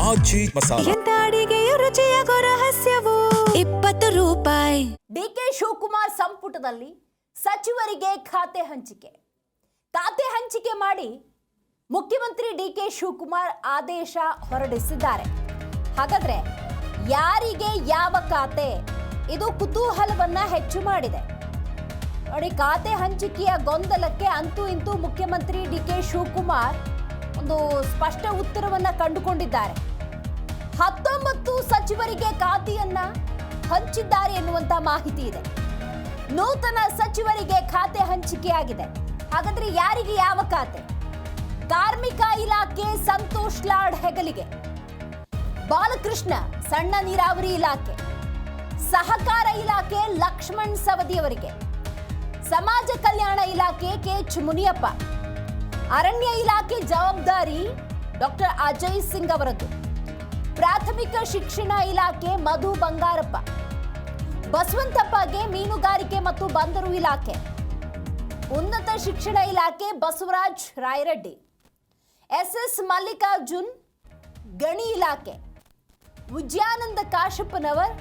ಆಚಿ ಮಸಾಲ. ಎಂತ ಅಡಿಗೆಯ ರುಚಿಯಾಗೋ ರಹಸ್ಯವು 20 ರೂಪಾಯಿ. ಡಿಕೆ ಶಿವಕುಮಾರ್ ಸಂಪುಟದಲ್ಲಿ ಸಚಿವರಿಗೆ ಖಾತೆ ಹಂಚಿಕೆ ಮಾಡಿ ಮುಖ್ಯಮಂತ್ರಿ ಡಿಕೆ ಶಿವಕುಮಾರ್ ಆದೇಶ ಹೊರಡಿಸಿದ್ದಾರೆ. ಹಾಗಾದ್ರೆ ಯಾರಿಗೆ ಯಾವ ಖಾತೆ? ಇದು ಕುತೂಹಲವನ್ನ ಹೆಚ್ಚು ಮಾಡಿದೆ. ನೋಡಿ, ಖಾತೆ ಹಂಚಿಕೆಯ ಗೊಂದಲಕ್ಕೆ ಅಂತೂ ಇಂತೂ ಮುಖ್ಯಮಂತ್ರಿ ಡಿಕೆ ಶಿವಕುಮಾರ್ ಒಂದು ಸ್ಪಷ್ಟ ಉತ್ತರವನ್ನ ಕಂಡುಕೊಂಡಿದ್ದಾರೆ. 19 ಸಚಿವರಿಗೆ ಖಾತೆಯನ್ನ ಹಂಚಿದ್ದಾರೆ ಎನ್ನುವಂತ ಮಾಹಿತಿ ಇದೆ. ನೂತನ ಸಚಿವರಿಗೆ ಖಾತೆ ಹಂಚಿಕೆಯಾಗಿದೆ. ಹಾಗಾದ್ರೆ ಯಾರಿಗೆ ಯಾವ ಖಾತೆ? ಕಾರ್ಮಿಕ ಇಲಾಖೆ ಸಂತೋಷ್ ಲಾಡ್ ಹೆಗಲಿಗೆ, ಬಾಲಕೃಷ್ಣ ಸಣ್ಣ ನೀರಾವರಿ ಇಲಾಖೆ, ಸಹಕಾರ ಇಲಾಖೆ ಲಕ್ಷ್ಮಣ್ ಸವದಿಯವರಿಗೆ, ಸಮಾಜ ಕಲ್ಯಾಣ ಇಲಾಖೆ ಕೆಎಚ್ ಮುನಿಯಪ್ಪ, ಅರಣ್ಯ ಇಲಾಖೆ ಜವಾಬ್ದಾರಿ ಡಾಕ್ಟರ್ ಅಜಯ್ ಸಿಂಗ್ ಅವರದ್ದು, ಪ್ರಾಥಮಿಕ ಶಿಕ್ಷಣ ಇಲಾಖೆ ಮಧು ಬಂಗಾರಪ್ಪ, ಬಸವಂತಪ್ಪಗೆ ಮೀನುಗಾರಿಕೆ ಮತ್ತು ಬಂದರು ಇಲಾಖೆ, ಉನ್ನತ ಶಿಕ್ಷಣ ಇಲಾಖೆ ಬಸವರಾಜ್ ರಾಯರೆಡ್ಡಿ, ಎಸ್ಎಸ್ ಮಲ್ಲಿಕಾರ್ಜುನ್ ಗಣಿ ಇಲಾಖೆ, ವಿಜಯಾನಂದ ಕಾಶಪ್ಪನವರ್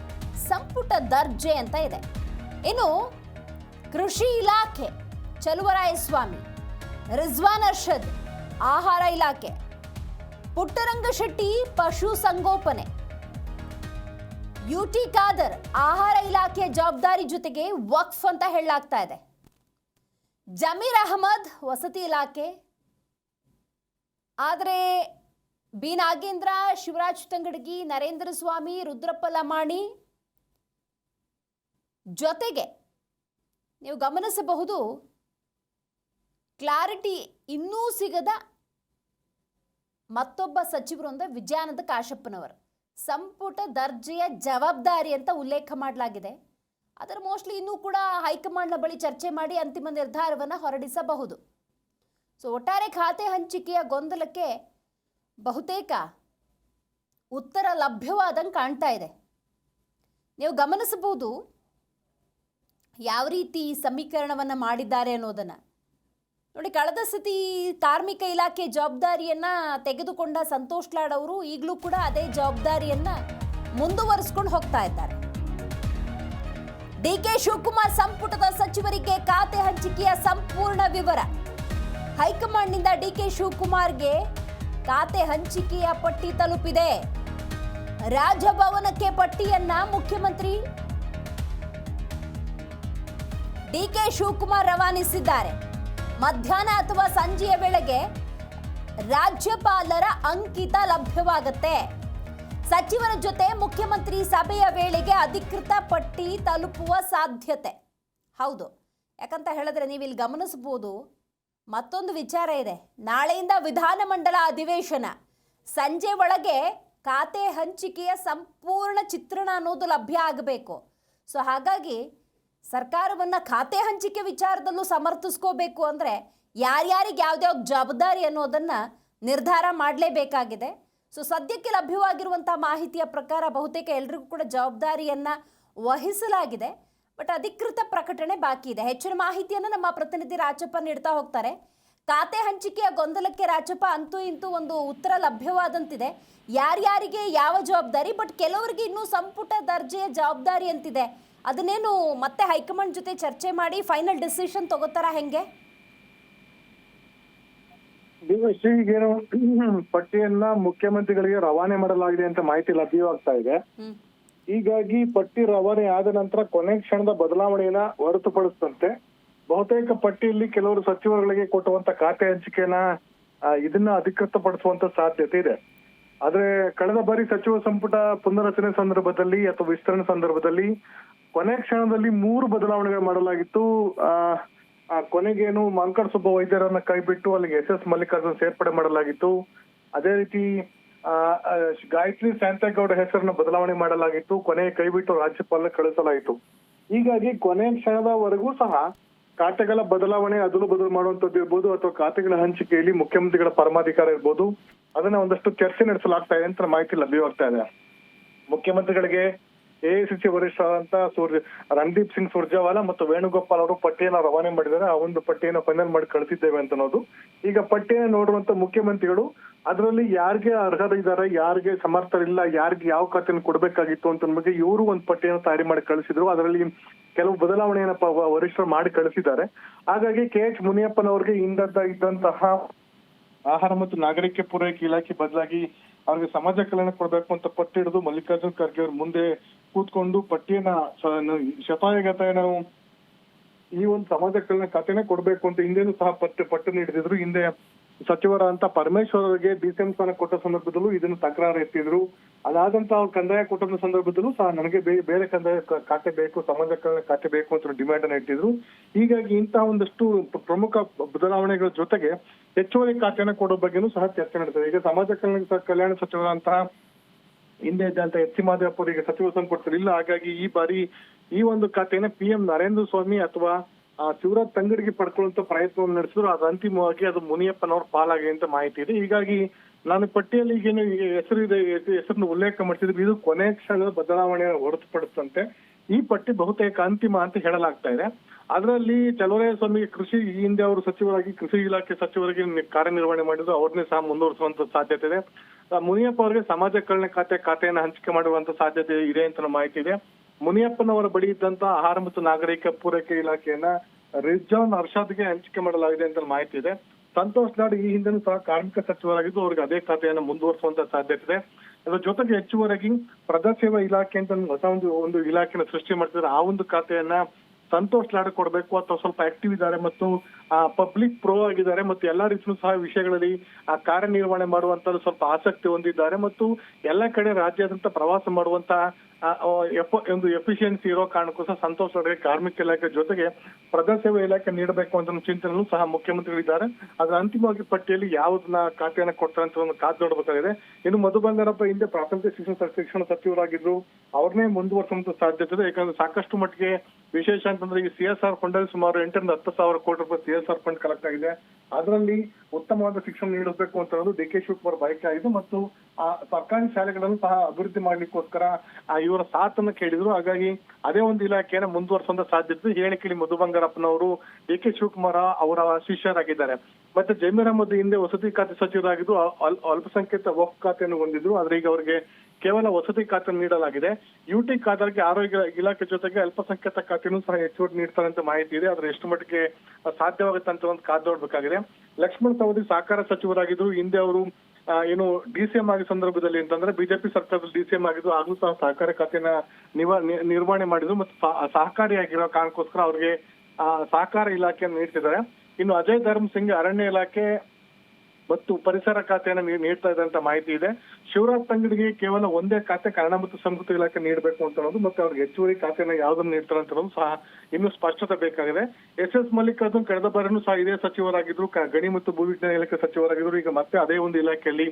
ಸಂಪುಟ ದರ್ಜೆ ಅಂತ ಇದೆ. ಇನ್ನು ಕೃಷಿ ಇಲಾಖೆ ಚಲುವರಾಯಸ್ವಾಮಿ, ರಿಜ್ವಾನ್ ಅರ್ಷದ್ ಆಹಾರ ಇಲಾಖೆ, ಪುಟ್ಟರಂಗಶೆಟ್ಟಿ ಪಶು ಸಂಗೋಪನೆ, ಯುಟಿ ಖಾದರ್ ಆಹಾರ ಇಲಾಖೆಯ ಜವಾಬ್ದಾರಿ ಜೊತೆಗೆ ವಕ್ಫ್ ಅಂತ ಹೇಳಲಾಗ್ತಾ ಇದೆ. ಜಮೀರ್ ಅಹಮದ್ ವಸತಿ ಇಲಾಖೆ. ಆದರೆ ಬಿ ನಾಗೇಂದ್ರ, ಶಿವರಾಜ್ ತಂಗಡಗಿ, ನರೇಂದ್ರ ಸ್ವಾಮಿ, ರುದ್ರಪ್ಪ ಲಮಾಣಿ ಜೊತೆಗೆ ನೀವು ಗಮನಿಸಬಹುದು, ಕ್ಲಾರಿಟಿ ಇನ್ನೂ ಸಿಗದ ಮತ್ತೊಬ್ಬ ಸಚಿವರು ಅಂದರೆ ವಿಜಯಾನಂದ ಕಾಶಪ್ಪನವರು ಸಂಪುಟ ದರ್ಜೆಯ ಜವಾಬ್ದಾರಿ ಅಂತ ಉಲ್ಲೇಖ ಮಾಡಲಾಗಿದೆ. ಅದರ ಮೋಸ್ಟ್ಲಿ ಇನ್ನೂ ಕೂಡ ಹೈಕಮಾಂಡ್ನ ಬಳಿ ಚರ್ಚೆ ಮಾಡಿ ಅಂತಿಮ ನಿರ್ಧಾರವನ್ನು ಹೊರಡಿಸಬಹುದು. ಸೊ ಒಟ್ಟಾರೆ ಖಾತೆ ಹಂಚಿಕೆಯ ಗೊಂದಲಕ್ಕೆ ಬಹುತೇಕ ಉತ್ತರ ಲಭ್ಯವಾದಂಗೆ ಕಾಣ್ತಾ ಇದೆ. ನೀವು ಗಮನಿಸಬಹುದು ಯಾವ ರೀತಿ ಸಮೀಕರಣವನ್ನು ಮಾಡಿದ್ದಾರೆ ಅನ್ನೋದನ್ನು ನೋಡಿ. ಕಳೆದ ಸತಿ ಕಾರ್ಮಿಕ ಇಲಾಖೆ ಜವಾಬ್ದಾರಿಯನ್ನು ತೆಗೆದುಕೊಂಡ ಸಂತೋಷ್ ಲಾಡ್ ಅವರು ಈಗಲೂ ಕೂಡ ಅದೇ ಜವಾಬ್ದಾರಿಯನ್ನು ಮುಂದುವರಿಸಿಕೊಂಡು ಹೋಗ್ತಾ ಇದ್ದಾರೆ. ಡಿಕೆ ಶಿವಕುಮಾರ್ ಸಂಪುಟದ ಸಚಿವರಿಗೆ ಖಾತೆ ಹಂಚಿಕೆಯ ಸಂಪೂರ್ಣ ವಿವರ. ಹೈಕಮಾಂಡ್ನಿಂದ ಡಿಕೆ ಶಿವಕುಮಾರ್ಗೆ ಖಾತೆ ಹಂಚಿಕೆಯ ಪಟ್ಟಿ ತಲುಪಿದೆ. ರಾಜಭವನಕ್ಕೆ ಪಟ್ಟಿಯನ್ನ ಮುಖ್ಯಮಂತ್ರಿ ಡಿಕೆ ಶಿವಕುಮಾರ್ ರವಾನಿಸಿದ್ದಾರೆ. ಮಧ್ಯಾಹ್ನ ಅಥವಾ ಸಂಜೆಯ ವೇಳೆಗೆ ರಾಜ್ಯಪಾಲರ ಅಂಕಿತ ಲಭ್ಯವಾಗುತ್ತೆ. ಸಚಿವರ ಜೊತೆ ಮುಖ್ಯಮಂತ್ರಿ ಸಭೆಯ ವೇಳೆಗೆ ಅಧಿಕೃತ ಪಟ್ಟಿ ತಲುಪುವ ಸಾಧ್ಯತೆ. ಹೌದು, ಯಾಕಂತ ಹೇಳಿದ್ರೆ ನೀವು ಇಲ್ಲಿ ಗಮನಿಸಬಹುದು, ಮತ್ತೊಂದು ವಿಚಾರ ಇದೆ. ನಾಳೆಯಿಂದ ವಿಧಾನಮಂಡಲ ಅಧಿವೇಶನ. ಸಂಜೆ ಒಳಗೆ ಖಾತೆ ಹಂಚಿಕೆಯ ಸಂಪೂರ್ಣ ಚಿತ್ರಣ ಅನ್ನೋದು ಲಭ್ಯ ಆಗಬೇಕು. ಸೊ ಹಾಗಾಗಿ ಸರ್ಕಾರವನ್ನು ಖಾತೆ ಹಂಚಿಕೆ ವಿಚಾರದಲ್ಲೂ ಸಮರ್ಥಿಸ್ಕೋಬೇಕು ಅಂದರೆ ಯಾರ್ಯಾರಿಗೆ ಯಾವ್ದ್ಯಾವ್ದು ಜವಾಬ್ದಾರಿ ಅನ್ನೋದನ್ನು ನಿರ್ಧಾರ ಮಾಡಲೇಬೇಕಾಗಿದೆ. ಸೊ ಸದ್ಯಕ್ಕೆ ಲಭ್ಯವಾಗಿರುವಂಥ ಮಾಹಿತಿಯ ಪ್ರಕಾರ ಬಹುತೇಕ ಎಲ್ರಿಗೂ ಕೂಡ ಜವಾಬ್ದಾರಿಯನ್ನು ವಹಿಸಲಾಗಿದೆ. ಬಟ್ ಅಧಿಕೃತ ಪ್ರಕಟಣೆ ಬಾಕಿ ಇದೆ. ಹೆಚ್ಚಿನ ಮಾಹಿತಿಯನ್ನು ನಮ್ಮ ಪ್ರತಿನಿಧಿ ರಾಜಪ್ಪ ನೀಡ್ತಾ ಹೋಗ್ತಾರೆ. ಖಾತೆ ಹಂಚಿಕೆಯ ಗೊಂದಲಕ್ಕೆ ರಾಜಪ್ಪ ಅಂತೂ ಇಂತೂ ಒಂದು ಉತ್ತರ ಲಭ್ಯವಾದಂತಿದೆ. ಯಾರ್ಯಾರಿಗೆ ಯಾವ ಜವಾಬ್ದಾರಿ, ಬಟ್ ಕೆಲವರಿಗೆ ಇನ್ನೂ ಸಂಪುಟ ದರ್ಜೆಯ ಜವಾಬ್ದಾರಿ ಅಂತಿದೆ. ಅದನ್ನೇನು ಮತ್ತೆ ಹೈಕಮಾಂಡ್ ಜೊತೆ ಚರ್ಚೆ ಮಾಡಿ ಫೈನಲ್ ಡಿಸಿಷನ್ ತಗೋತಾರ ಹೆಂಗೆ? ಈಗೇನು ಪಟ್ಟಿಯನ್ನ ಮುಖ್ಯಮಂತ್ರಿಗಳಿಗೆ ರವಾನೆ ಮಾಡಲಾಗಿದೆ ಅಂತ ಮಾಹಿತಿ ಲಭ್ಯವಾಗ್ತಾ ಇದೆ. ಹೀಗಾಗಿ ಪಟ್ಟಿ ರವಾನೆ ಆದ ನಂತರ ಕೊನೆ ಕ್ಷಣದ ಬದಲಾವಣೆಯನ್ನ ಹೊರತುಪಡಿಸಿದಂತೆ ಬಹುತೇಕ ಪಟ್ಟಿಯಲ್ಲಿ ಕೆಲವರು ಸಚಿವರುಗಳಿಗೆ ಕೊಟ್ಟುವಂತ ಖಾತೆ ಹಂಚಿಕೆಯನ್ನ ಇದನ್ನ ಅಧಿಕೃತಪಡಿಸುವಂತ ಸಾಧ್ಯತೆ ಇದೆ. ಆದ್ರೆ ಕಳೆದ ಬಾರಿ ಸಚಿವ ಸಂಪುಟ ಪುನರಚನೆ ಸಂದರ್ಭದಲ್ಲಿ ಅಥವಾ ವಿಸ್ತರಣೆ ಸಂದರ್ಭದಲ್ಲಿ ಕೊನೆ ಕ್ಷಣದಲ್ಲಿ 3 ಬದಲಾವಣೆಗಳು ಮಾಡಲಾಗಿತ್ತು. ಕೊನೆಗೇನು ಮಾಂಕಡ್ ಸುಬ್ಬ ವೈದ್ಯರನ್ನ ಕೈಬಿಟ್ಟು ಅಲ್ಲಿಗೆ ಎಸ್ ಎಸ್ ಮಲ್ಲಿಕಾರ್ಜುನ್ ಸೇರ್ಪಡೆ ಮಾಡಲಾಗಿತ್ತು. ಅದೇ ರೀತಿ ಗಾಯತ್ರಿ ಶಾಂತೇಗೌಡ ಹೆಸರನ್ನ ಬದಲಾವಣೆ ಮಾಡಲಾಗಿತ್ತು. ಕೊನೆ ಕೈಬಿಟ್ಟು ರಾಜ್ಯಪಾಲ ಕಳಿಸಲಾಯಿತು. ಹೀಗಾಗಿ ಕೊನೆ ಕ್ಷಣದವರೆಗೂ ಸಹ ಖಾತೆಗಳ ಬದಲಾವಣೆ ಅದಲು ಬದಲು ಮಾಡುವಂತದ್ದು ಇರ್ಬೋದು ಅಥವಾ ಖಾತೆಗಳ ಹಂಚಿಕೆಯಲ್ಲಿ ಮುಖ್ಯಮಂತ್ರಿಗಳ ಪರಮಾಧಿಕಾರ ಇರ್ಬೋದು, ಅದನ್ನ ಒಂದಷ್ಟು ಚರ್ಚೆ ನಡೆಸಲಾಗ್ತಾ ಇದೆ ಅಂತ ಮಾಹಿತಿ ಲಭ್ಯವಾಗ್ತಾ ಇದೆ. ಮುಖ್ಯಮಂತ್ರಿಗಳಿಗೆ ಎಐಸಿಸಿ ವರಿಷ್ಠರಾದಂತ ರಣದೀಪ್ ಸಿಂಗ್ ಸುರ್ಜೇವಾಲಾ ಮತ್ತು ವೇಣುಗೋಪಾಲ್ ಅವರು ಪಟ್ಟಿಯನ್ನ ರವಾನೆ ಮಾಡಿದ್ದಾರೆ. ಆ ಒಂದು ಪಟ್ಟಿಯನ್ನ ಫೈನಲ್ ಮಾಡಿ ಕಳಿಸಿದ್ದೇವೆ ಅಂತ ಅನ್ನೋದು. ಈಗ ಪಟ್ಟಿಯನ್ನ ನೋಡುವಂತ ಮುಖ್ಯಮಂತ್ರಿಗಳು ಅದರಲ್ಲಿ ಯಾರಿಗೆ ಅರ್ಹರು ಇದ್ದಾರೆ, ಯಾರಿಗೆ ಸಮರ್ಥರಿಲ್ಲ, ಯಾರಿಗೆ ಯಾವ ಖಾತೆಯನ್ನು ಕೊಡ್ಬೇಕಾಗಿತ್ತು ಅಂತ ಬಗ್ಗೆ ಇವರು ಒಂದು ಪಟ್ಟಿಯನ್ನು ತಯಾರಿ ಮಾಡಿ ಕಳಿಸಿದ್ರು. ಅದರಲ್ಲಿ ಕೆಲವು ಬದಲಾವಣೆಯನ್ನ ವರಿಷ್ಠರು ಮಾಡಿ ಕಳಿಸಿದ್ದಾರೆ. ಹಾಗಾಗಿ KH ಮುನಿಯಪ್ಪನವರಿಗೆ ಇದ್ದಂತಹ ಆಹಾರ ಮತ್ತು ನಾಗರಿಕ ಪೂರೈಕೆ ಇಲಾಖೆ ಬದಲಾಗಿ ಅವ್ರಿಗೆ ಸಮಾಜ ಕಲ್ಯಾಣ ಕೊಡ್ಬೇಕು ಅಂತ ಪಟ್ಟಿ ಹಿಡಿದು ಮಲ್ಲಿಕಾರ್ಜುನ್ ಖರ್ಗೆ ಅವ್ರ ಮುಂದೆ ಕೂತ್ಕೊಂಡು ಪಟ್ಟಿಯನ್ನ ಶತಾಯಗತಾಯ ನಾವು ಈ ಒಂದು ಸಮಾಜ ಕಲ್ಯಾಣ ಖಾತೆನೇ ಕೊಡ್ಬೇಕು ಅಂತ ಹಿಂದೆನೂ ಸಹ ಪಟ್ಟು ನೀಡಿದ್ರು. ಹಿಂದೆ ಸಚಿವರಾದಂತ ಪರಮೇಶ್ವರ್ ಅವರಿಗೆ DCM ಸ್ಥಾನ ಕೊಟ್ಟ ಸಂದರ್ಭದಲ್ಲೂ ಇದನ್ನು ತಕರಾರು ಎತ್ತಿದ್ರು. ಅದಾದಂತ ಅವ್ರು ಕಂದಾಯ ಕೊಟ್ಟ ಸಂದರ್ಭದಲ್ಲೂ ಸಹ ನನಗೆ ಬೇರೆ ಕಂದಾಯ ಖಾತೆ ಬೇಕು, ಸಮಾಜ ಕಲ್ಯಾಣ ಖಾತೆ ಬೇಕು ಅಂತ ಡಿಮ್ಯಾಂಡ್ ಅನ್ನ ಇಟ್ಟಿದ್ರು. ಹೀಗಾಗಿ ಇಂತಹ ಒಂದಷ್ಟು ಪ್ರಮುಖ ಬದಲಾವಣೆಗಳ ಜೊತೆಗೆ ಹೆಚ್ಚುವರಿ ಖಾತೆಯನ್ನ ಕೊಡೋ ಬಗ್ಗೆನೂ ಸಹ ಚರ್ಚೆ ನಡೆದಿದೆ. ಈಗ ಸಮಾಜ ಕಲ್ಯಾಣ ಸಚಿವರಂತಹ ಹಿಂದೆ ಇದ್ದಂತ ಎಚ್ ಸಿ ಮಾದೇವಪ್ಪ ಈಗ ಸಚಿವ ಸಂಪುಟದಲ್ಲಿ, ಹಾಗಾಗಿ ಈ ಬಾರಿ ಈ ಒಂದು ಖಾತೆಯನ್ನ PM ನರೇಂದ್ರ ಸ್ವಾಮಿ ಅಥವಾ ಶಿವರಾಜ್ ತಂಗಡಿಗೆ ಪಡ್ಕೊಳ್ಳುವಂತ ಪ್ರಯತ್ನವನ್ನು ನಡೆಸಿದ್ರು. ಅದು ಅಂತಿಮವಾಗಿ ಅದು ಮುನಿಯಪ್ಪನವ್ರ ಪಾಲಾಗಿದೆ ಅಂತ ಮಾಹಿತಿ ಇದೆ. ಹೀಗಾಗಿ ನಾನು ಪಟ್ಟಿಯಲ್ಲಿ ಈಗೇನು ಹೆಸರನ್ನು ಉಲ್ಲೇಖ ಮಾಡ್ತಿದ್ರು, ಇದು ಕೊನೆ ಕ್ಷಣದ ಬದಲಾವಣೆಯನ್ನು ಹೊರತುಪಡಿಸಂತೆ ಈ ಪಟ್ಟಿ ಬಹುತೇಕ ಅಂತಿಮ ಅಂತ ಹೇಳಲಾಗ್ತಾ ಇದೆ. ಅದರಲ್ಲಿ ಚಲುವರಾಯಸ್ವಾಮಿಗೆ ಕೃಷಿ ಹಿಂದೆ ಅವರು ಸಚಿವರಾಗಿ ಕೃಷಿ ಇಲಾಖೆ ಸಚಿವರಾಗಿ ಕಾರ್ಯನಿರ್ವಹಣೆ ಮಾಡಿದ್ರು, ಅವ್ರನ್ನೇ ಸಹ ಮುಂದುವರಿಸುವಂತ ಸಾಧ್ಯತೆ ಇದೆ. ಮುನಿಯಪ್ಪ ಅವರಿಗೆ ಸಮಾಜ ಕಲ್ಯಾಣ ಖಾತೆಯನ್ನು ಹಂಚಿಕೆ ಮಾಡುವಂತ ಸಾಧ್ಯತೆ ಇದೆ ಅಂತ ಮಾಹಿತಿ ಇದೆ. ಮುನಿಯಪ್ಪನವರ ಬಳಿ ಇದ್ದಂತ ಆಹಾರ ಮತ್ತು ನಾಗರಿಕ ಪೂರೈಕೆ ಇಲಾಖೆಯನ್ನ ರಿಜ್ವಾನ್ ಅರ್ಷಾದ್ಗೆ ಹಂಚಿಕೆ ಮಾಡಲಾಗಿದೆ ಅಂತ ಮಾಹಿತಿ ಇದೆ. ಸಂತೋಷ್ ಲಾಡ್ ಈ ಹಿಂದೆನೂ ಸಹ ಕಾರ್ಮಿಕ ಸಚಿವರಾಗಿದ್ದು ಅವ್ರಿಗೆ ಅದೇ ಖಾತೆಯನ್ನು ಮುಂದುವರಿಸುವಂತ ಸಾಧ್ಯತೆ ಇದೆ. ಅದರ ಜೊತೆಗೆ ಹೆಚ್ಚುವರಾಗಿ ಪ್ರಜಾಸೇವಾ ಇಲಾಖೆ ಅಂತ ಹೊಸ ಒಂದು ಇಲಾಖೆನ ಸೃಷ್ಟಿ ಮಾಡ್ತಿದ್ದಾರೆ. ಆ ಒಂದು ಖಾತೆಯನ್ನ ಸಂತೋಷ್ ಲಾಡ್ ಕೊಡ್ಬೇಕು ಅಥವಾ ಸ್ವಲ್ಪ ಆಕ್ಟಿವ್ ಇದ್ದಾರೆ ಮತ್ತು ಪಬ್ಲಿಕ್ ಪ್ರೋ ಆಗಿದ್ದಾರೆ ಮತ್ತು ಎಲ್ಲಾ ರೀತಿಯೂ ಸಹ ವಿಷಯಗಳಲ್ಲಿ ಕಾರ್ಯನಿರ್ವಹಣೆ ಮಾಡುವಂತ ಸ್ವಲ್ಪ ಆಸಕ್ತಿ ಹೊಂದಿದ್ದಾರೆ ಮತ್ತು ಎಲ್ಲಾ ಕಡೆ ರಾಜ್ಯಾದ್ಯಂತ ಪ್ರವಾಸ ಮಾಡುವಂತ ಒಂದು ಎಫಿಷಿಯನ್ಸಿ ಇರೋ ಕಾರಣಕ್ಕೋಸ್ಕರ ಸಂತೋಷ್ ಅವರಿಗೆ ಕಾರ್ಮಿಕ ಇಲಾಖೆ ಜೊತೆಗೆ ಪ್ರಜಾಸೇವಾ ಇಲಾಖೆ ನೀಡಬೇಕು ಅಂತ ಚಿಂತನೆಯಲ್ಲೂ ಸಹ ಮುಖ್ಯಮಂತ್ರಿಗಳಿದ್ದಾರೆ. ಅದರ ಅಂತಿಮವಾಗಿ ಪಟ್ಟಿಯಲ್ಲಿ ಯಾವ್ದನ್ನ ಖಾತೆಯನ್ನ ಕೊಡ್ತಾರೆ ಅಂತ ಒಂದು ಕಾದು ನೋಡಬೇಕಾಗಿದೆ. ಇನ್ನು ಮಧು ಬಂಗಾರಪ್ಪ ಹಿಂದೆ ಪ್ರಾಥಮಿಕ ಶಿಕ್ಷಣ ಸಚಿವರಾಗಿದ್ರು, ಅವ್ರನ್ನೇ ಮುಂದುವರಿಸುವಂತ ಸಾಧ್ಯತೆ ಇದೆ. ಯಾಕಂದ್ರೆ ಸಾಕಷ್ಟು ಮಟ್ಟಿಗೆ ವಿಶೇಷ ಅಂತಂದ್ರೆ ಈ CSR ಫಂಡಲ್ಲಿ ಸುಮಾರು 8 ರಿಂದ 10 ಸಾವಿರ ಕೋಟಿ ರೂಪಾಯಿ CSR ಫಂಡ್ ಕಲೆಕ್ಟ್ ಆಗಿದೆ. ಅದರಲ್ಲಿ ಉತ್ತಮವಾದ ಶಿಕ್ಷಣ ನೀಡಬೇಕು ಅಂತ ಅನ್ನೋದು DK ಶಿವಕುಮಾರ್ ಬಯಕೆ ಆಗಿದೆ ಮತ್ತು ಆ ಸರ್ಕಾರಿ ಶಾಲೆಗಳನ್ನು ಸಹ ಅಭಿವೃದ್ಧಿ ಮಾಡ್ಲಿಕ್ಕೋಸ್ಕರ ಇವರ ಸಾಥನ್ನ ಕೇಳಿದ್ರು. ಹಾಗಾಗಿ ಅದೇ ಒಂದು ಇಲಾಖೆಯನ್ನ ಮುಂದುವರಿಸುವಂತ ಸಾಧ್ಯತೆ. ಹೇಳಿಕೆಯಲ್ಲಿ ಮಧು ಬಂಗಾರಪ್ಪನವರು DK ಶಿವಕುಮಾರ್ ಅವರ ಶಿಷ್ಯರಾಗಿದ್ದಾರೆ. ಮತ್ತೆ ಜಮೀರ್ ಅಹಮದ್ ಹಿಂದೆ ವಸತಿ ಖಾತೆ ಸಚಿವರಾಗಿದ್ದು ಅಲ್ಪಸಂಖ್ಯಾತ ವಕ್ಫ್ ಖಾತೆಯನ್ನು ಹೊಂದಿದ್ರು. ಆದ್ರೆ ಈಗ ಅವರಿಗೆ ಕೇವಲ ವಸತಿ ಖಾತೆ ನೀಡಲಾಗಿದೆ. UT ಖಾತೆಗೆ ಆರೋಗ್ಯ ಇಲಾಖೆ ಜೊತೆಗೆ ಅಲ್ಪಸಂಖ್ಯಾತ ಖಾತೆನೂ ಸಹ ಹೆಚ್ಚುವರಿ ನೀಡ್ತಾರೆ ಅಂತ ಮಾಹಿತಿ ಇದೆ. ಆದ್ರೆ ಎಷ್ಟು ಮಟ್ಟಿಗೆ ಸಾಧ್ಯವಾಗುತ್ತೆ ಅಂತ ಒಂದು ಕಾದು ನೋಡ್ಬೇಕಾಗಿದೆ. ಲಕ್ಷ್ಮಣ್ ಸವದಿ ಸಹಕಾರ ಸಚಿವರಾಗಿದ್ರು. ಹಿಂದೆ ಅವರು ಏನು DCM ಆಗಿ ಸಂದರ್ಭದಲ್ಲಿ ಅಂತಂದ್ರೆ ಬಿಜೆಪಿ ಸರ್ಕಾರದಲ್ಲಿ DCM ಆಗಿದ್ದು ಆಗ್ಲೂ ಸಹ ಸಹಕಾರಿ ಖಾತೆನ ನಿರ್ವಹಣೆ ಮಾಡಿದ್ರು ಮತ್ತು ಸಹಕಾರಿಯಾಗಿರೋ ಕಾರಣಕ್ಕೋಸ್ಕರ ಅವ್ರಿಗೆ ಸಹಕಾರ ಇಲಾಖೆಯನ್ನು ನೀಡ್ತಿದ್ದಾರೆ. ಇನ್ನು ಅಜಯ್ ಧರ್ಮ್ ಸಿಂಗ್ ಅರಣ್ಯ ಇಲಾಖೆ ಮತ್ತು ಪರಿಸರ ಖಾತೆಯನ್ನ ನೀಡ್ತಾ ಇದೆ ಅಂತ ಮಾಹಿತಿ ಇದೆ. ಶಿವರಾಜ್ ತಂಗಡಿಗೆ ಕೇವಲ ಒಂದೇ ಖಾತೆ ಕನ್ನಡ ಮತ್ತು ಸಂಸ್ಕೃತಿ ಇಲಾಖೆ ನೀಡಬೇಕು ಅಂತ ಅನ್ನೋದು ಮತ್ತೆ ಅವ್ರಿಗೆ ಹೆಚ್ಚುವರಿ ಖಾತೆಯನ್ನ ಯಾವ್ದನ್ನ ನೀಡ್ತಾರೆ ಅಂತ ಅನ್ನೋದು ಸಹ ಇನ್ನೂ ಸ್ಪಷ್ಟತೆ ಬೇಕಾಗಿದೆ. SS ಮಲ್ಲಿಕಾರ್ಜುನ್ ಕಳೆದ ಬಾರಿನೂ ಸಹ ಇದೇ ಸಚಿವರಾಗಿದ್ರು, ಗಣಿ ಮತ್ತು ಭೂವಿಜ್ಞಾನ ಇಲಾಖೆ ಸಚಿವರಾಗಿದ್ರು. ಈಗ ಮತ್ತೆ ಅದೇ ಒಂದು ಇಲಾಖೆಯಲ್ಲಿ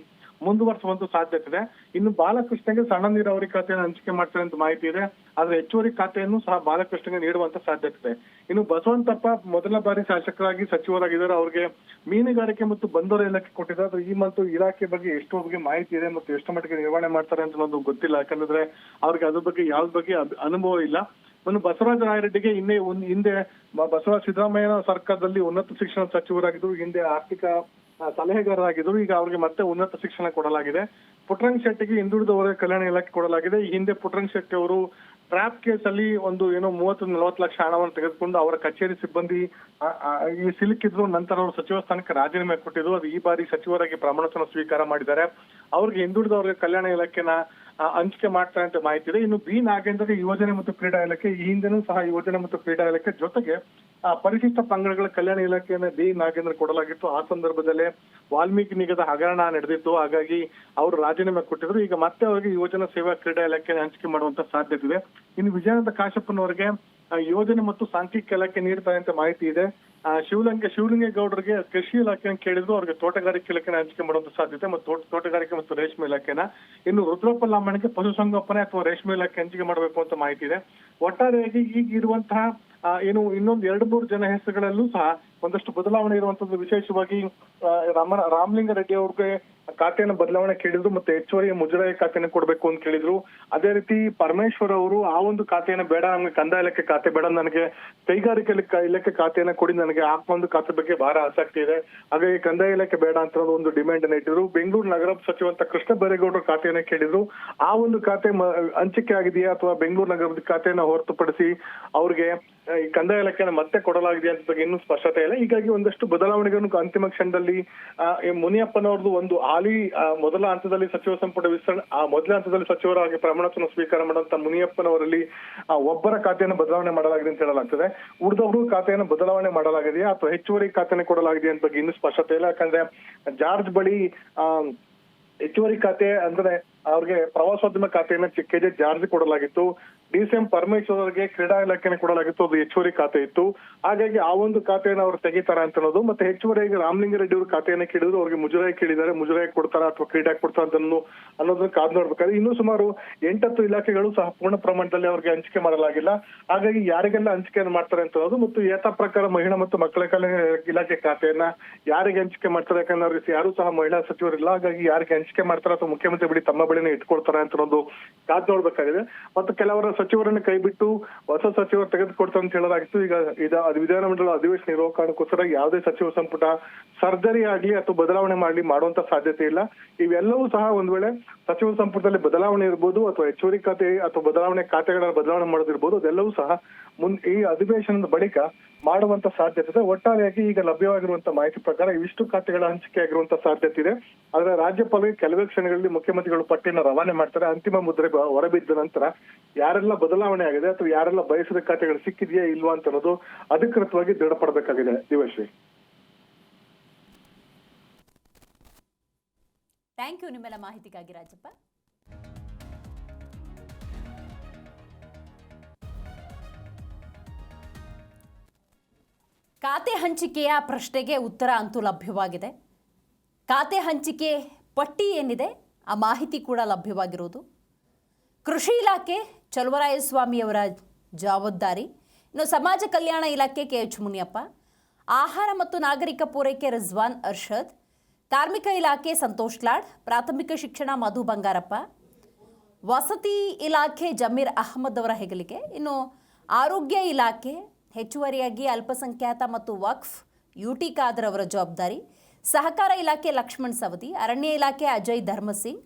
ಮುಂದುವರಿಸುವಂತ ಸಾಧ್ಯತೆ ಇದೆ. ಇನ್ನು ಬಾಲಕೃಷ್ಣಗೆ ಸಣ್ಣ ನೀರಾವರಿ ಖಾತೆಯನ್ನು ಹಂಚಿಕೆ ಮಾಡ್ತಾರೆ ಅಂತ ಮಾಹಿತಿ ಇದೆ. ಆದ್ರೆ ಹೆಚ್ಚುವರಿ ಖಾತೆಯನ್ನು ಸಹ ಬಾಲಕೃಷ್ಣಗೆ ನೀಡುವಂತ ಸಾಧ್ಯತೆ ಇದೆ. ಇನ್ನು ಬಸವಂತಪ್ಪ ಮೊದಲ ಬಾರಿ ಶಾಸಕರಾಗಿ ಸಚಿವರಾಗಿದ್ದಾರೆ. ಅವ್ರಿಗೆ ಮೀನುಗಾರಿಕೆ ಮತ್ತು ಬಂದರು ಇಲಾಖೆ ಕೊಟ್ಟಿದ್ದಾರೆ. ಈ ಮತ್ತು ಇಲಾಖೆ ಬಗ್ಗೆ ಎಷ್ಟು ಬಗ್ಗೆ ಮಾಹಿತಿ ಇದೆ ಮತ್ತು ಎಷ್ಟು ಮಟ್ಟಿಗೆ ನಿರ್ವಹಣೆ ಮಾಡ್ತಾರೆ ಅಂತ ಅನ್ನೋದು ಗೊತ್ತಿಲ್ಲ. ಯಾಕಂದ್ರೆ ಅವ್ರಿಗೆ ಅದ್ರ ಬಗ್ಗೆ ಯಾವ್ದ ಬಗ್ಗೆ ಅನುಭವ ಇಲ್ಲ. ಇನ್ನು ಬಸವರಾಜ ರಾಯರೆಡ್ಡಿಗೆ ಹಿಂದೆ ಬಸವರಾಜ ಸಿದ್ದರಾಮಯ್ಯ ಸರ್ಕಾರದಲ್ಲಿ ಉನ್ನತ ಶಿಕ್ಷಣ ಸಚಿವರಾಗಿದ್ರು, ಹಿಂದೆ ಆರ್ಥಿಕ ಸಲಹೆಗಾರರಾಗಿದ್ರು. ಈಗ ಅವ್ರಿಗೆ ಮತ್ತೆ ಉನ್ನತ ಶಿಕ್ಷಣ ಕೊಡಲಾಗಿದೆ. ಪುಟ್ಟರಂಗ ಶೆಟ್ಟಿಗೆ ಹಿಂದುಳಿದ ವರ್ಗ ಕಲ್ಯಾಣ ಇಲಾಖೆ ಕೊಡಲಾಗಿದೆ. ಈ ಹಿಂದೆ ಪುಟ್ಟರಂಗ ಶೆಟ್ಟಿ ಅವರು ಟ್ರಾಪ್ ಕೇಸ್ ಅಲ್ಲಿ ಒಂದು 30-40 ಲಕ್ಷ ಹಣವನ್ನು ತೆಗೆದುಕೊಂಡು ಅವರ ಕಚೇರಿ ಸಿಬ್ಬಂದಿ ಈ ಸಿಲುಕಿದ್ರು. ನಂತರ ಅವರು ಸಚಿವ ಸ್ಥಾನಕ್ಕೆ ರಾಜೀನಾಮೆ ಕೊಟ್ಟಿದ್ರು. ಅದು ಈ ಬಾರಿ ಸಚಿವರಾಗಿ ಪ್ರಮಾಣವಚನ ಸ್ವೀಕಾರ ಮಾಡಿದ್ದಾರೆ. ಅವ್ರಿಗೆ ಹಿಂದುಳಿದ ವರ್ಗ ಕಲ್ಯಾಣ ಇಲಾಖೆನ ಹಂಚಿಕೆ ಮಾಡ್ತಾರೆ ಅಂತ ಮಾಹಿತಿ ಇದೆ. ಇನ್ನು B ನಾಗೇಂದ್ರಗೆ ಯುವಜನೆ ಮತ್ತು ಕ್ರೀಡಾ ಇಲಾಖೆ, ಈ ಹಿಂದೆನೂ ಸಹ ಯುವಜನೆ ಮತ್ತು ಕ್ರೀಡಾ ಇಲಾಖೆ ಜೊತೆಗೆ ಪರಿಶಿಷ್ಟ ಪಂಗಡಗಳ ಕಲ್ಯಾಣ ಇಲಾಖೆಯನ್ನ B ನಾಗೇಂದ್ರ ಕೊಡಲಾಗಿತ್ತು. ಆ ಸಂದರ್ಭದಲ್ಲೇ ವಾಲ್ಮೀಕಿ ನಿಗದ ಹಗರಣ ನಡೆದಿತ್ತು. ಹಾಗಾಗಿ ಅವರು ರಾಜೀನಾಮೆ ಕೊಟ್ಟಿದ್ರು. ಈಗ ಮತ್ತೆ ಅವರಿಗೆ ಯುವಜನ ಸೇವಾ ಕ್ರೀಡಾ ಇಲಾಖೆ ಹಂಚಿಕೆ ಮಾಡುವಂತ ಸಾಧ್ಯತೆ ಇದೆ. ಇನ್ನು ವಿಜಯಾನಂದ ಕಾಶಪ್ಪನವರಿಗೆ ಯೋಜನೆ ಮತ್ತು ಸಾಂಖ್ಯಿಕ ಇಲಾಖೆ ನೀಡ್ತಾರೆ ಅಂತ ಮಾಹಿತಿ ಇದೆ. ಶಿವಲಿಂಗೇಗೌಡರಿಗೆ ಕೃಷಿ ಇಲಾಖೆಯನ್ನು ಕೇಳಿದ್ರು. ಅವ್ರಿಗೆ ತೋಟಗಾರಿಕೆ ಇಲಾಖೆನ ಹಂಚಿಕೆ ಮಾಡುವಂತ ಸಾಧ್ಯತೆ ಮತ್ತು ತೋಟಗಾರಿಕೆ ಮತ್ತು ರೇಷ್ಮೆ ಇಲಾಖೆನ. ಇನ್ನು ರುದ್ರಪ್ಪ ಲಾಮಣಿಗೆ ಪಶುಸಂಗೋಪನೆ ಅಥವಾ ರೇಷ್ಮೆ ಇಲಾಖೆ ಹಂಚಿಕೆ ಮಾಡಬೇಕು ಅಂತ ಮಾಹಿತಿ ಇದೆ. ಒಟ್ಟಾರೆಯಾಗಿ ಈಗ ಇರುವಂತಹ ಏನು ಇನ್ನೊಂದು 2-3 ಜನ ಹೆಸರುಗಳಲ್ಲೂ ಸಹ ಒಂದಷ್ಟು ಬದಲಾವಣೆ ಇರುವಂತದ್ದು. ವಿಶೇಷವಾಗಿ ರಾಮಲಿಂಗಾರೆಡ್ಡಿ ಅವ್ರಿಗೆ ಖಾತೆಯನ್ನು ಬದಲಾವಣೆ ಕೇಳಿದ್ರು, ಮತ್ತೆ ಹೆಚ್ಚುವರಿ ಮುಜರಾಯಿ ಖಾತೆಯನ್ನು ಕೊಡ್ಬೇಕು ಅಂತ ಕೇಳಿದ್ರು. ಅದೇ ರೀತಿ ಪರಮೇಶ್ವರ್ ಅವರು ಆ ಒಂದು ಖಾತೆಯನ್ನು ಬೇಡ, ನಮ್ಗೆ ಕಂದಾಯ ಇಲಾಖೆ ಖಾತೆ ಬೇಡ, ನನಗೆ ಕೈಗಾರಿಕೆ ಇಲಾಖೆ ಖಾತೆಯನ್ನ ಕೊಡಿ, ನನಗೆ ಆ ಒಂದು ಖಾತೆ ಬಗ್ಗೆ ಬಹಳ ಆಸಕ್ತಿ ಇದೆ, ಹಾಗಾಗಿ ಕಂದಾಯ ಇಲಾಖೆ ಬೇಡ ಅಂತ ಒಂದು ಡಿಮ್ಯಾಂಡ್ ಅನ್ನ ಇಟ್ಟಿದ್ರು. ಬೆಂಗಳೂರು ನಗರ ಸಚಿವ ಅಂತ ಕೃಷ್ಣ ಬೈರೇಗೌಡರು ಖಾತೆಯನ್ನ ಕೇಳಿದ್ರು. ಆ ಒಂದು ಖಾತೆ ಹಂಚಿಕೆ ಆಗಿದೆಯಾ ಅಥವಾ ಬೆಂಗಳೂರು ನಗರದ ಖಾತೆಯನ್ನ ಹೊರತುಪಡಿಸಿ ಅವ್ರಿಗೆ ಈ ಕಂದಾಯ ಇಲಾಖೆಯನ್ನು ಮತ್ತೆ ಕೊಡಲಾಗಿದೆ ಅಂತ ಬಗ್ಗೆ ಇನ್ನೂ ಸ್ಪಷ್ಟತೆ ಇಲ್ಲ. ಹೀಗಾಗಿ ಒಂದಷ್ಟು ಬದಲಾವಣೆಗಳನ್ನು ಅಂತಿಮ ಕ್ಷಣದಲ್ಲಿ ಮುನಿಯಪ್ಪನವ್ರದ್ದು ಒಂದು ಹಾಲಿ ಮೊದಲ ಹಂತದಲ್ಲಿ ಸಚಿವ ಸಂಪುಟ ವಿಸ್ತರಣೆ, ಮೊದಲ ಹಂತದಲ್ಲಿ ಸಚಿವರಾಗಿ ಪ್ರಮಾಣವಚನ ಸ್ವೀಕಾರ ಮಾಡುವಂತ ಮುನಿಯಪ್ಪನವರಲ್ಲಿ ಒಬ್ಬರ ಖಾತೆಯನ್ನು ಬದಲಾವಣೆ ಮಾಡಲಾಗಿದೆ ಅಂತ ಹೇಳಲಾಗ್ತದೆ. ಉಳಿದವರು ಖಾತೆಯನ್ನು ಬದಲಾವಣೆ ಮಾಡಲಾಗಿದೆಯಾ ಅಥವಾ ಹೆಚ್ಚುವರಿ ಖಾತೆಯನ್ನು ಕೊಡಲಾಗಿದೆ ಅಂತ ಬಗ್ಗೆ ಇನ್ನೂ ಸ್ಪಷ್ಟತೆ ಇಲ್ಲ. ಯಾಕಂದ್ರೆ ಜಾರ್ಜ್ ಬಳಿ ಹೆಚ್ಚುವರಿ ಖಾತೆ ಅಂದ್ರೆ ಅವ್ರಿಗೆ ಪ್ರವಾಸೋದ್ಯಮ ಖಾತೆಯನ್ನ ಕೆಜೆ ಜಾರ್ಜ್ ಕೊಡಲಾಗಿತ್ತು. ಡಿ.ಸಿ.ಎಂ. ಪರಮೇಶ್ವರ್ ಅವರಿಗೆ ಕ್ರೀಡಾ ಇಲಾಖೆನ ಕೊಡಲಾಗಿತ್ತು, ಅದು ಹೆಚ್ಚುವರಿ ಖಾತೆ ಇತ್ತು. ಹಾಗಾಗಿ ಆ ಒಂದು ಖಾತೆಯನ್ನು ಅವ್ರು ತೆಗಿತಾರ ಅಂತ ಅನ್ನೋದು. ಮತ್ತೆ ಹೆಚ್ಚುವರಿಯಾಗಿ ರಾಮಲಿಂಗಾರೆಡ್ಡಿ ಅವರು ಖಾತೆಯನ್ನ ಕೇಳಿದ್ರು, ಅವ್ರಿಗೆ ಮುಜರಾಯಿ ಕೇಳಿದ್ದಾರೆ, ಮುಜರಾಯಿ ಕೊಡ್ತಾರ ಅಥವಾ ಕ್ರೀಡಾ ಕೊಡ್ತಾರ ಅಂತ ಅನ್ನೋದನ್ನ ಕಾದ್ ನೋಡ್ಬೇಕಾದ್ರೆ ಇನ್ನೂ ಸುಮಾರು 8-10 ಇಲಾಖೆಗಳು ಸಹ ಪೂರ್ಣ ಪ್ರಮಾಣದಲ್ಲಿ ಅವ್ರಿಗೆ ಹಂಚಿಕೆ ಮಾಡಲಾಗಿಲ್ಲ. ಹಾಗಾಗಿ ಯಾರಿಗೆಲ್ಲ ಹಂಚಿಕೆಯನ್ನು ಮಾಡ್ತಾರೆ ಅಂತ ಅನ್ನೋದು ಮತ್ತು ಯಥಾ ಪ್ರಕಾರ ಮಹಿಳಾ ಮತ್ತು ಮಕ್ಕಳ ಕಲ್ಯಾಣ ಇಲಾಖೆ ಖಾತೆಯನ್ನ ಯಾರಿಗೆ ಹಂಚಿಕೆ ಮಾಡ್ತಾರೆ, ಯಾಕಂದ್ರೆ ಅವ್ರಿಗೆ ಯಾರು ಸಹ ಮಹಿಳಾ ಸಚಿವರಿಲ್ಲ. ಹಾಗಾಗಿ ಯಾರಿಗೆ ಹಂಚಿಕೆ ಮಾಡ್ತಾರೆ ಅಥವಾ ಮುಖ್ಯಮಂತ್ರಿ ಬಳಿ ತಮ್ಮ ಬಳಿನೇ ಇಟ್ಕೊಳ್ತಾರೆ ಅಂತ ಅನ್ನೋದು ಕಾದ್ ನೋಡ್ಬೇಕಾಗಿದೆ. ಮತ್ತು ಕೆಲವರ ಸಚಿವರನ್ನ ಕೈ ಬಿಟ್ಟು ಹೊಸ ಸಚಿವರು ತೆಗೆದುಕೊಡ್ತಾರೆ ಅಂತ ಹೇಳಲಾಗಿತ್ತು. ಈಗ ವಿಧಾನಮಂಡಲ ಅಧಿವೇಶನ ಇರೋ ಕಾರಣಕ್ಕೋಸ್ಕರ ಯಾವುದೇ ಸಚಿವ ಸಂಪುಟ ಸರ್ಜರಿ ಆಗ್ಲಿ ಅಥವಾ ಬದಲಾವಣೆ ಮಾಡುವಂತ ಸಾಧ್ಯತೆ ಇಲ್ಲ. ಇವೆಲ್ಲವೂ ಸಹ ಒಂದ್ ವೇಳೆ ಸಚಿವ ಸಂಪುಟದಲ್ಲಿ ಬದಲಾವಣೆ ಇರ್ಬೋದು ಅಥವಾ ಹೆಚ್ಚುವರಿ ಖಾತೆ ಅಥವಾ ಖಾತೆಗಳ ಬದಲಾವಣೆ ಮಾಡೋದಿರ್ಬೋದು, ಅದೆಲ್ಲವೂ ಸಹ ಈ ಅಧಿವೇಶನದ ಬಳಿಕ ಮಾಡುವಂತ ಸಾಧ್ಯತೆ ಇದೆ. ಒಟ್ಟಾರೆಯಾಗಿ ಈಗ ಲಭ್ಯವಾಗಿರುವಂತ ಮಾಹಿತಿ ಪ್ರಕಾರ ಇವಿಷ್ಟು ಖಾತೆಗಳ ಹಂಚಿಕೆ ಆಗಿರುವಂತ ಸಾಧ್ಯತೆ ಇದೆ. ಆದ್ರೆ ರಾಜ್ಯಪಾಲರಿಗೆ ಕೆಲವೇ ಕ್ಷಣಗಳಲ್ಲಿ ಮುಖ್ಯಮಂತ್ರಿಗಳು ಪಟ್ಟಿಯನ್ನು ರವಾನೆ ಮಾಡ್ತಾರೆ. ಅಂತಿಮ ಮುದ್ರೆ ಹೊರಬಿದ್ದ ನಂತರ ಯಾರೆಲ್ಲ ಬದಲಾವಣೆ ಆಗಿದೆ ಅಥವಾ ಯಾರೆಲ್ಲ ಬಯಸಿದ ಖಾತೆಗಳು ಸಿಕ್ಕಿದೆಯಾ ಇಲ್ವಾ ಅಂತ ಅನ್ನೋದು ಅಧಿಕೃತವಾಗಿ ದೃಢಪಡಬೇಕಾಗಿದೆ. ದಿವಶ್ರೀ, ಥ್ಯಾಂಕ್ ಯು ನಿಮ್ಮೆಲ್ಲ ಮಾಹಿತಿಗಾಗಿ ರಾಜಪ್ಪ. ಖಾತೆ ಹಂಚಿಕೆಯ ಪ್ರಶ್ನೆಗೆ ಉತ್ತರ ಅಂತೂ ಲಭ್ಯವಾಗಿದೆ. ಖಾತೆ ಹಂಚಿಕೆ ಪಟ್ಟಿ ಏನಿದೆ ಆ ಮಾಹಿತಿ ಕೂಡ ಲಭ್ಯವಾಗಿರುವುದು. ಕೃಷಿ ಇಲಾಖೆ ಚಲುವರಾಯಸ್ವಾಮಿಯವರ ಜವಾಬ್ದಾರಿ, ಇನ್ನು ಸಮಾಜ ಕಲ್ಯಾಣ ಇಲಾಖೆ ಕೆ.ಎಚ್. ಮುನಿಯಪ್ಪ, ಆಹಾರ ಮತ್ತು ನಾಗರಿಕ ಪೂರೈಕೆ ರಿಜ್ವಾನ್ ಅರ್ಷದ್, ಕಾರ್ಮಿಕ ಇಲಾಖೆ ಸಂತೋಷ್ ಲಾಡ್, ಪ್ರಾಥಮಿಕ ಶಿಕ್ಷಣ ಮಧು ಬಂಗಾರಪ್ಪ, ವಸತಿ ಇಲಾಖೆ ಜಮೀರ್ ಅಹಮದ್ ಅವರ ಹೆಗಲಿಗೆ, ಇನ್ನು ಆರೋಗ್ಯ ಇಲಾಖೆ ಹೆಚ್ಚುವರಿಯಾಗಿ ಅಲ್ಪಸಂಖ್ಯಾತ ಮತ್ತು ವಕ್ಫ್ ಯುಟಿ ಖಾದರ್ ಅವರ ಜವಾಬ್ದಾರಿ, ಸಹಕಾರ ಇಲಾಖೆ ಲಕ್ಷ್ಮಣ್ ಸವದಿ, ಅರಣ್ಯ ಇಲಾಖೆ ಅಜಯ್ ಧರ್ಮಸಿಂಗ್,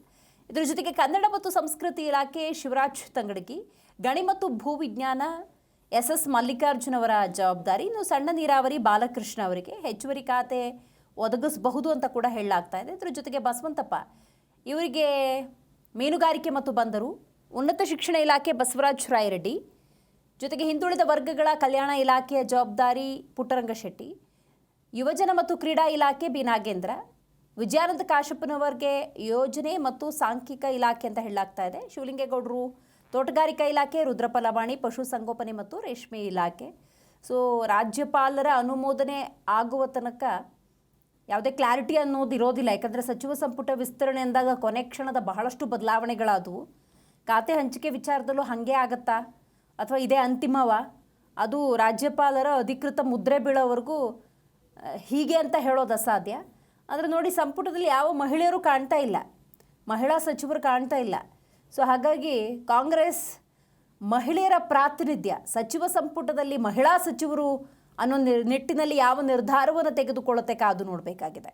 ಇದರ ಜೊತೆಗೆ ಕನ್ನಡ ಮತ್ತು ಸಂಸ್ಕೃತಿ ಇಲಾಖೆ ಶಿವರಾಜ್ ತಂಗಡಗಿ, ಗಣಿ ಮತ್ತು ಭೂವಿಜ್ಞಾನ ಎಸ್ ಮಲ್ಲಿಕಾರ್ಜುನ್ ಅವರ ಜವಾಬ್ದಾರಿ, ಇನ್ನು ಸಣ್ಣ ನೀರಾವರಿ ಬಾಲಕೃಷ್ಣ ಅವರಿಗೆ ಹೆಚ್ಚುವರಿ ಖಾತೆ ಒದಗಿಸಬಹುದು ಅಂತ ಕೂಡ ಹೇಳಲಾಗ್ತಾ ಇದೆ. ಇದರ ಜೊತೆಗೆ ಬಸವಂತಪ್ಪ ಇವರಿಗೆ ಮೀನುಗಾರಿಕೆ ಮತ್ತು ಬಂದರು, ಉನ್ನತ ಶಿಕ್ಷಣ ಇಲಾಖೆ ಬಸವರಾಜ್ ರಾಯರೆಡ್ಡಿ, ಜೊತೆಗೆ ಹಿಂದುಳಿದ ವರ್ಗಗಳ ಕಲ್ಯಾಣ ಇಲಾಖೆಯ ಜವಾಬ್ದಾರಿ ಪುಟ್ಟರಂಗ ಶೆಟ್ಟಿ, ಯುವಜನ ಮತ್ತು ಕ್ರೀಡಾ ಇಲಾಖೆ ಬಿ ನಾಗೇಂದ್ರ, ವಿಜಯಾನಂದ ಕಾಶಪ್ಪನವರಿಗೆ ಯೋಜನೆ ಮತ್ತು ಸಾಂಖ್ಯಿಕ ಇಲಾಖೆ ಅಂತ ಹೇಳಲಾಗ್ತಾ ಇದೆ. ಶಿವಲಿಂಗೇಗೌಡರು ತೋಟಗಾರಿಕಾ ಇಲಾಖೆ, ರುದ್ರಪ್ಪ ಲವಾಣಿ ಪಶುಸಂಗೋಪನೆ ಮತ್ತು ರೇಷ್ಮೆ ಇಲಾಖೆ. ಸೊ ರಾಜ್ಯಪಾಲರ ಅನುಮೋದನೆ ಆಗುವ ತನಕ ಯಾವುದೇ ಕ್ಲಾರಿಟಿ ಅನ್ನೋದು ಇರೋದಿಲ್ಲ. ಯಾಕಂದರೆ ಸಚಿವ ಸಂಪುಟ ವಿಸ್ತರಣೆ ಅಂದಾಗ ಕೊನೆ ಕ್ಷಣದ ಬಹಳಷ್ಟು ಬದಲಾವಣೆಗಳಾದವು. ಖಾತೆ ಹಂಚಿಕೆ ವಿಚಾರದಲ್ಲೂ ಹಾಗೆ ಆಗತ್ತಾ ಅಥವಾ ಇದೇ ಅಂತಿಮವ, ಅದು ರಾಜ್ಯಪಾಲರ ಅಧಿಕೃತ ಮುದ್ರೆ ಬೀಳೋವರೆಗೂ ಹೀಗೆ ಅಂತ ಹೇಳೋದು ಅಸಾಧ್ಯ. ಆದರೆ ನೋಡಿ, ಸಂಪುಟದಲ್ಲಿ ಯಾವ ಮಹಿಳೆಯರು ಕಾಣ್ತಾ ಇಲ್ಲ, ಮಹಿಳಾ ಸಚಿವರು ಕಾಣ್ತಾ ಇಲ್ಲ. ಸೊ ಹಾಗಾಗಿ ಕಾಂಗ್ರೆಸ್ ಮಹಿಳೆಯರ ಪ್ರಾತಿನಿಧ್ಯ ಸಚಿವ ಸಂಪುಟದಲ್ಲಿ ಮಹಿಳಾ ಸಚಿವರು ಅನ್ನೋ ನಿಟ್ಟಿನಲ್ಲಿ ಯಾವ ನಿರ್ಧಾರವನ್ನು ತೆಗೆದುಕೊಳ್ಳುತ್ತೆ ಕಾದು ನೋಡಬೇಕಾಗಿದೆ.